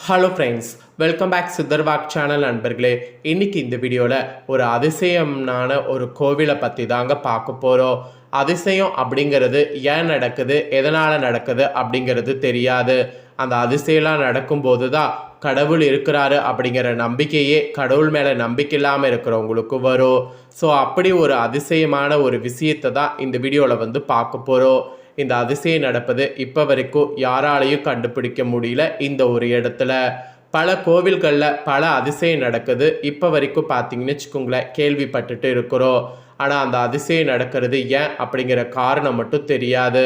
Hello friends, welcome back சித்தர்வாக் channel நண்பர்களே. இன்றைக்கி இந்த வீடியோவில் ஒரு அதிசயம்னான ஒரு கோவிலை பற்றி தாங்க பார்க்க போகிறோம். அதிசயம் அப்படிங்கிறது ஏன் நடக்குது, எதனால் நடக்குது அப்படிங்கிறது தெரியாது. அந்த அதிசயம்லாம் நடக்கும்போது தான் கடவுள் இருக்கிறாரு அப்படிங்கிற நம்பிக்கையே கடவுள் மேலே நம்பிக்கை இல்லாமல் இருக்கிறவங்களுக்கு வரும். ஸோ அப்படி ஒரு அதிசயமான ஒரு விஷயத்தை தான் இந்த வீடியோவில் பார்க்க போகிறோம். இந்த அதிசயம் நடப்பது இப்போ வரைக்கும் யாராலையும் கண்டுபிடிக்க முடியல. இந்த ஒரு இடத்துல பல கோவில்களில் பல அதிசயம் நடக்குது. இப்போ வரைக்கும் பார்த்தீங்கன்னு வச்சுக்கோங்களேன், கேள்விப்பட்டுட்டு இருக்கிறோம். ஆனால் அந்த அதிசயம் நடக்கிறது ஏன் அப்படிங்கிற காரணம் மட்டும் தெரியாது.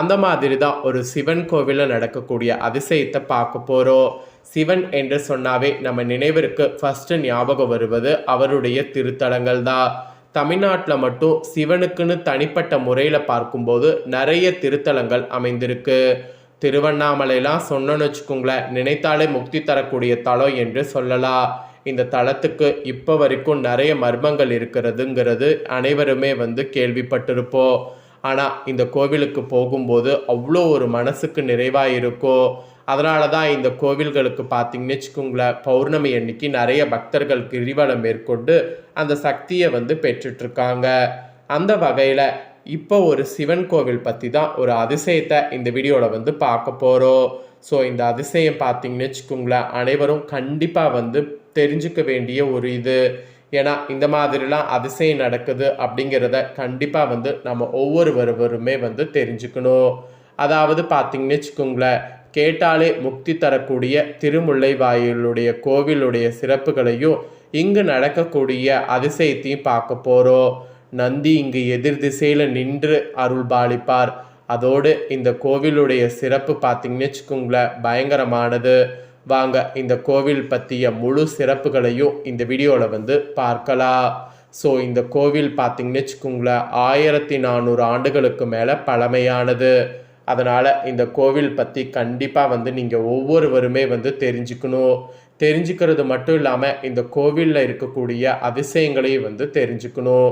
அந்த மாதிரி தான் ஒரு சிவன் கோவிலில் நடக்கக்கூடிய அதிசயத்தை பார்க்க போகிறோம். சிவன் என்று சொன்னாவே நம்ம நினைவிற்கு ஃபஸ்ட்டு ஞாபகம் வருவது அவருடைய திருத்தலங்கள் தான். தமிழ்நாட்டில் மட்டும் சிவனுக்குன்னு தனிப்பட்ட முறையில் பார்க்கும்போது நிறைய திருத்தலங்கள் அமைந்திருக்கு. திருவண்ணாமலைலாம் சொன்னோன்னு வச்சுக்கோங்களேன், நினைத்தாலே முக்தி தரக்கூடிய தலம் என்று சொல்லலாம். இந்த தலத்துக்கு இப்போ வரைக்கும் நிறைய மர்மங்கள் இருக்கிறதுங்கிறது அனைவருமே கேள்விப்பட்டிருப்போம். ஆனால் இந்த கோவிலுக்கு போகும்போது அவ்வளோ ஒரு மனசுக்கு நிறைவாக இருக்கும். அதனால தான் இந்த கோவில்களுக்கு பார்த்தீங்கன்னு வச்சுக்கோங்களேன், பௌர்ணமி அன்னைக்கு நிறைய பக்தர்கள் கிரிவலம் மேற்கொண்டு அந்த சக்தியை பெற்றுட்ருக்காங்க. அந்த வகையில் இப்போ ஒரு சிவன் கோவில் பற்றி தான் ஒரு அதிசயத்தை இந்த வீடியோவில் பார்க்க போகிறோம். ஸோ இந்த அதிசயம் பார்த்தீங்கன்னு வச்சுக்கோங்களேன், அனைவரும் கண்டிப்பாக தெரிஞ்சுக்க வேண்டிய ஒரு இது. ஏன்னா இந்த மாதிரிலாம் அதிசயம் நடக்குது அப்படிங்கிறத கண்டிப்பாக நம்ம ஒவ்வொருவருமே தெரிஞ்சுக்கணும். அதாவது பார்த்தீங்கன்னு வச்சுக்கோங்களேன், கேட்டாலே முக்தி தரக்கூடிய திருமுல்லை வாயிலுடைய கோவிலுடைய சிறப்புகளையும் இங்கு நடக்கக்கூடிய அதிசயத்தையும் பார்க்க போகிறோம். நந்தி இங்கு எதிர் திசையில் நின்று அருள் பாலிப்பார். அதோடு இந்த கோவிலுடைய சிறப்பு பார்த்தீங்கன்னு வச்சுக்கோங்களேன், பயங்கரமானது. வாங்க இந்த கோவில் பற்றிய முழு சிறப்புகளையும் இந்த வீடியோவில் பார்க்கலாம். ஸோ இந்த கோவில் பார்த்தீங்கன்னு வச்சுக்கோங்களேன், 1400 ஆண்டுகளுக்கு மேலே பழமையானது. அதனால் இந்த கோவில் பற்றி கண்டிப்பாக நீங்கள் ஒவ்வொருவருமே தெரிஞ்சுக்கணும். தெரிஞ்சுக்கிறது மட்டும் இல்லாமல் இந்த கோவிலில் இருக்கக்கூடிய அதிசயங்களையும் தெரிஞ்சுக்கணும்.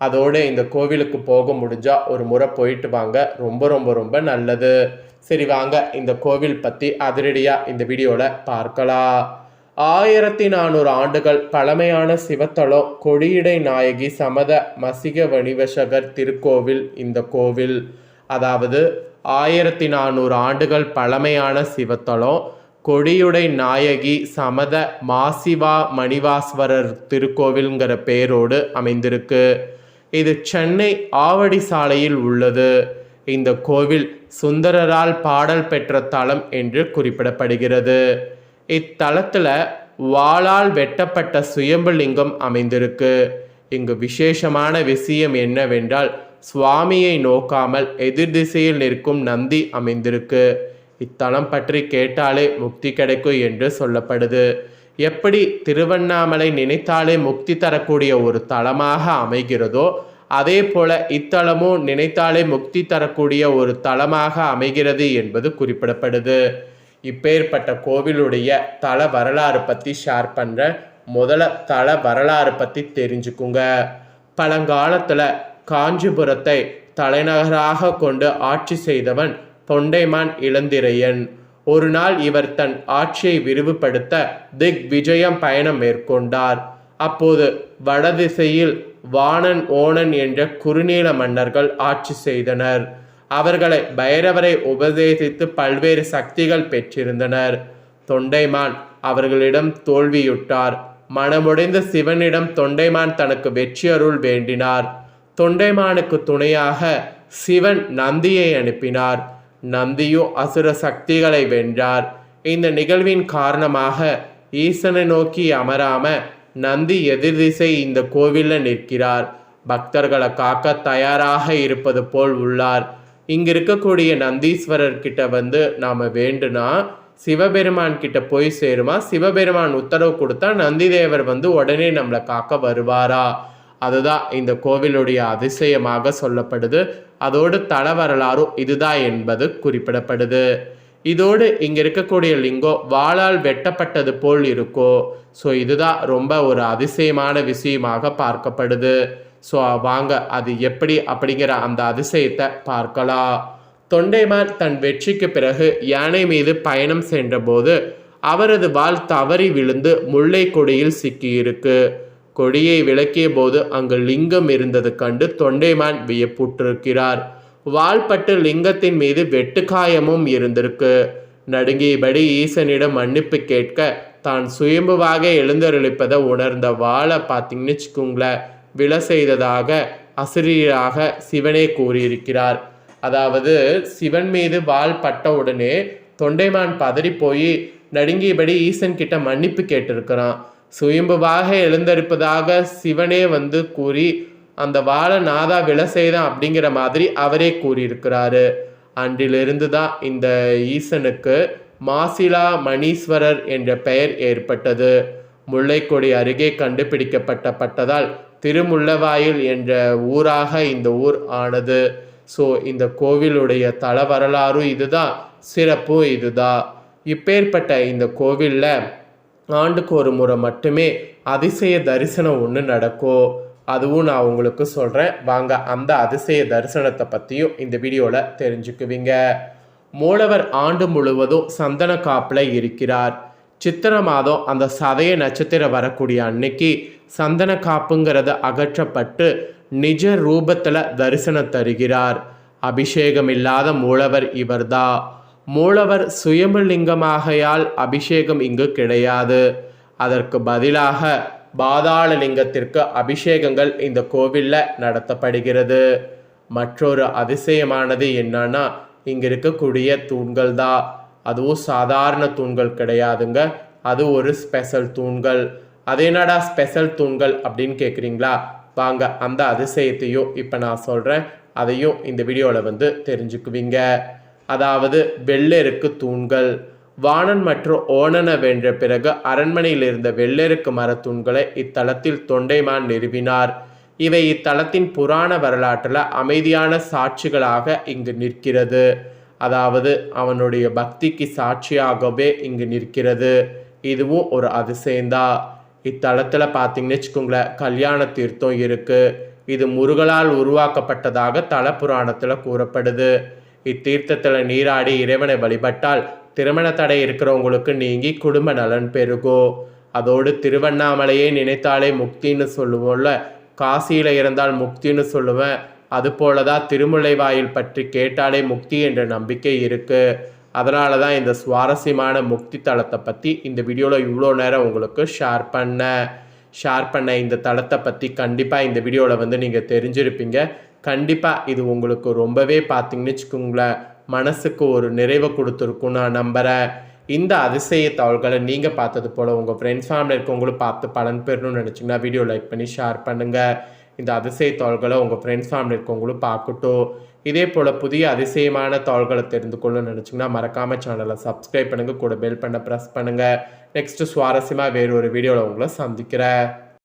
அதோடு இந்த கோவிலுக்கு போக முடிஞ்சால் ஒரு முறை போயிட்டு வாங்க, ரொம்ப ரொம்ப ரொம்ப நல்லது. சரி வாங்க இந்த கோவில் பற்றி அதிரடியாக இந்த வீடியோவில் பார்க்கலாம். 1400 ஆண்டுகள் பழமையான சிவத்தலம் கொடியடை நாயகி சமத மசிக வணிவசகர் திருக்கோவில். இந்த கோவில் அதாவது 1400 ஆண்டுகள் பழமையான சிவத்தலம் கொடியுடை நாயகி சமத மாசிவா மணிவாஸ்வரர் திருக்கோவில்ங்கிற பெயரோடு அமைந்திருக்கு. இது சென்னை ஆவடி சாலையில் உள்ளது. இந்த கோவில் சுந்தரரால் பாடல் பெற்ற தலம் என்று குறிப்பிடப்படுகிறது. இத்தலத்தில் வாளால் வெட்டப்பட்ட சுயம்புலிங்கம் அமைந்திருக்கு. இங்கு விசேஷமான விஷயம் என்னவென்றால், சுவாமியை நோக்காமல் எதிர் திசையில் நிற்கும் நந்தி அமைந்திருக்கு. இத்தலம் பற்றி கேட்டாலே முக்தி கிடைக்கும் என்று சொல்லப்படுது. எப்படி திருவண்ணாமலை நினைத்தாலே முக்தி தரக்கூடிய ஒரு தலமாக அமைகிறதோ, அதே போல இத்தலமும் நினைத்தாலே முக்தி தரக்கூடிய ஒரு தலமாக அமைகிறது என்பது குறிப்பிடப்படுது. இப்பேற்பட்ட கோவிலுடைய தல வரலாறு பற்றி ஷேர் பண்ணுறேன். முதல்ல தல வரலாறு பற்றி தெரிஞ்சுக்குங்க. பழங்காலத்தில் காஞ்சிபுரத்தை தலைநகராக கொண்டு ஆட்சி செய்தவன் தொண்டைமான் இளந்திரையன். ஒரு நாள் இவர் தன் ஆட்சியை விரிவுபடுத்த திக் விஜயம் பயணம் மேற்கொண்டார். அப்போது வடதிசையில் வாணன் ஓணன் என்ற குறுநீல மன்னர்கள் ஆட்சி செய்தனர். அவர்களை பைரவரை உபதேசித்து பல்வேறு சக்திகள் பெற்றிருந்தனர். தொண்டைமான் அவர்களிடம் தோல்வியுற்றார். மனமுடைந்த சிவனிடம் தொண்டைமான் தனக்கு வெற்றி அருள் வேண்டினார். தொண்டைமானுக்கு துணையாக சிவன் நந்தியை அனுப்பினார். நந்தியும் அசுர சக்திகளை வென்றார். இந்த நிகழ்வின் காரணமாக ஈசனை நோக்கி அமராம நந்தி எதிர் திசை இந்த கோவிலில் நிற்கிறார். பக்தர்களை காக்க தயாராக இருப்பது போல் உள்ளார். இங்கு இருக்கக்கூடிய நந்தீஸ்வரர் கிட்ட நாம் வேண்டுனா சிவபெருமான் கிட்ட போய் சேருமா, சிவபெருமான் உத்தரவு கொடுத்தா நந்தி தேவர் உடனே நம்மளை காக்க வருவாரா? அதுதான் இந்த கோவிலுடைய அதிசயமாக சொல்லப்படுது. அதோடு தல வரலாறும் இதுதான் என்பது குறிப்பிடப்படுது. இதோடு இங்கே இருக்கக்கூடிய லிங்கம் வாளால் வெட்டப்பட்டது போல் இருக்கோ. ஸோ இதுதான் ரொம்ப ஒரு அதிசயமான விஷயமாக பார்க்கப்படுது. ஸோ வாங்க அது எப்படி அப்படிங்கிற அந்த அதிசயத்தை பார்க்கலாம். தொண்டைமான் தன் வெற்றிக்கு பிறகு யானை மீது பயணம் சென்றபோது அவரது வாள் தவறி விழுந்து முல்லை கொடியில் சிக்கியிருக்கு. கொடியை விளக்கிய போது அங்கு லிங்கம் இருந்தது கண்டு தொண்டைமான் வியப்புற்றிருக்கிறார். வாள்பட்டு லிங்கத்தின் மீது வெட்டுக்காயமும் இருந்திருக்கு. நடுங்கியபடி ஈசனிடம் மன்னிப்பு கேட்க தான் சுயம்புவாக எழுந்தருளிப்பதை உணர்ந்த வாளை பார்த்தீங்கன்னு வச்சுக்கோங்களேன் விழ செய்ததாக அசிரியராக சிவனே கூறியிருக்கிறார். அதாவது சிவன் மீது வாள் பட்ட உடனே தொண்டைமான் பதறி போய் நடுங்கியபடி ஈசன் கிட்ட மன்னிப்பு கேட்டிருக்கிறான். சுயம்புவாக எழுந்தரிப்பதாக சிவனே கூறி அந்த வாழை நாதா விழ செய்தான் அப்படிங்கிற மாதிரி அவரே கூறியிருக்கிறாரு. அன்றிலிருந்து தான் இந்த ஈசனுக்கு மாசிலா மணீஸ்வரர் என்ற பெயர் ஏற்பட்டது. முல்லைக்கொடி அருகே கண்டுபிடிக்கப்பட்டதால் திருமுல்லவாயில் என்ற ஊராக இந்த ஊர் ஆனது. ஸோ இந்த கோவிலுடைய தல வரலாறும் இதுதான், சிறப்பும் இதுதான். இப்பேற்பட்ட இந்த கோவிலில் ஆண்டுக்கு ஒரு முறை மட்டுமே அதிசய தரிசனம் ஒன்று நடக்கும். அதுவும் நான் உங்களுக்கு சொல்கிறேன். வாங்க அந்த அதிசய தரிசனத்தை பற்றியும் இந்த வீடியோவில் தெரிஞ்சுக்குவீங்க. மூலவர் ஆண்டு முழுவதும் சந்தன காப்பில் இருக்கிறார். சித்திரை மாதம் அந்த சதய நட்சத்திரம் வரக்கூடிய அன்னைக்கு சந்தன காப்புங்கிறது அகற்றப்பட்டு நிஜ ரூபத்தில் தரிசனம் தருகிறார். அபிஷேகம் இல்லாத மூலவர் இவர்தான். மூலவர் சுயம்புலிங்கமாகையால் அபிஷேகம் இங்கு கிடையாது. அதற்கு பதிலாக பாதாள லிங்கத்திற்கு அபிஷேகங்கள் இந்த கோவிலில் நடத்தப்படுகிறது. மற்றொரு அதிசயமானது என்னன்னா இங்கே இருக்கக்கூடிய தூண்கள் தான். அதுவும் சாதாரண தூண்கள் கிடையாதுங்க, அது ஒரு ஸ்பெஷல் தூண்கள். அது என்னடா ஸ்பெஷல் தூண்கள் அப்படின்னு கேட்குறீங்களா? வாங்க அந்த அதிசயத்தையும் இப்போ நான் சொல்கிறேன், அதையும் இந்த வீடியோவில் தெரிஞ்சுக்குவீங்க. அதாவது வெள்ளெருக்கு தூண்கள். வாணன் மற்றும் ஓணனை வென்ற பிறகு அரண்மனையில் இருந்த வெள்ளெருக்கு மரத்தூண்களை இத்தலத்தில் தொண்டைமான் நிறுவினார். இவை இத்தலத்தின் புராண வரலாற்றில் அமைதியான சாட்சிகளாக இங்கு நிற்கிறது. அதாவது அவனுடைய பக்திக்கு சாட்சியாகவே இங்கு நிற்கிறது. இதுவும் ஒரு அதிசயம்தான். இத்தலத்தில் பார்த்தீங்கன்னு வச்சுக்கோங்களேன் கல்யாண தீர்த்தம் இருக்குது. இது முருகலால் உருவாக்கப்பட்டதாக தல புராணத்தில் கூறப்படுது. இத்தீர்த்தத்தில் நீராடி இறைவனை வழிபட்டால் திருமண தடை இருக்கிறவங்களுக்கு நீங்கி குடும்ப நலன் பெருகும். அதோடு திருவண்ணாமலையை நினைத்தாலே முக்தின்னு சொல்லுவோம்ல, காசியில் இருந்தால் முக்தின்னு சொல்லுவேன். அதுபோல தான் திருமுல்லைவாயில் பற்றி கேட்டாலே முக்தி என்ற நம்பிக்கை இருக்குது. அதனால தான் இந்த சுவாரஸ்யமான முக்தி தலத்தை பற்றி இந்த வீடியோவில் இவ்வளோ நேரம் உங்களுக்கு ஷேர் பண்ண இந்த தலத்தை பற்றி கண்டிப்பாக இந்த வீடியோவில் நீங்கள் தெரிஞ்சிருப்பீங்க. கண்டிப்பாக இது உங்களுக்கு ரொம்பவே பார்த்தீங்கன்னு வச்சுக்கோங்களேன் மனசுக்கு ஒரு நிறைவை கொடுத்துருக்கும் நான் நம்புகிறேன். இந்த அதிசய தகவல்களை நீங்கள் பார்த்தது போல் உங்கள் ஃப்ரெண்ட்ஸ் ஃபேமிலி இருக்கவங்களும் பார்த்து பலன் பெறணும்னு நினச்சிங்கன்னா வீடியோ லைக் பண்ணி ஷேர் பண்ணுங்கள். இந்த அதிசய தகவல்களை உங்கள் ஃப்ரெண்ட்ஸ் ஃபேமிலி இருக்கவங்களும் பார்க்கட்டும். இதே போல் புதிய அதிசயமான தகவல்களை தெரிந்து கொள்ளணும்னு நினச்சிங்கன்னா மறக்காமல் சேனலை சப்ஸ்கிரைப் பண்ணுங்கள், கூட பெல் பண்ண ப்ரெஸ் பண்ணுங்கள். நெக்ஸ்ட்டு சுவாரஸ்யமாக வேறு ஒரு வீடியோவில் உங்களை சந்திக்கிறேன்.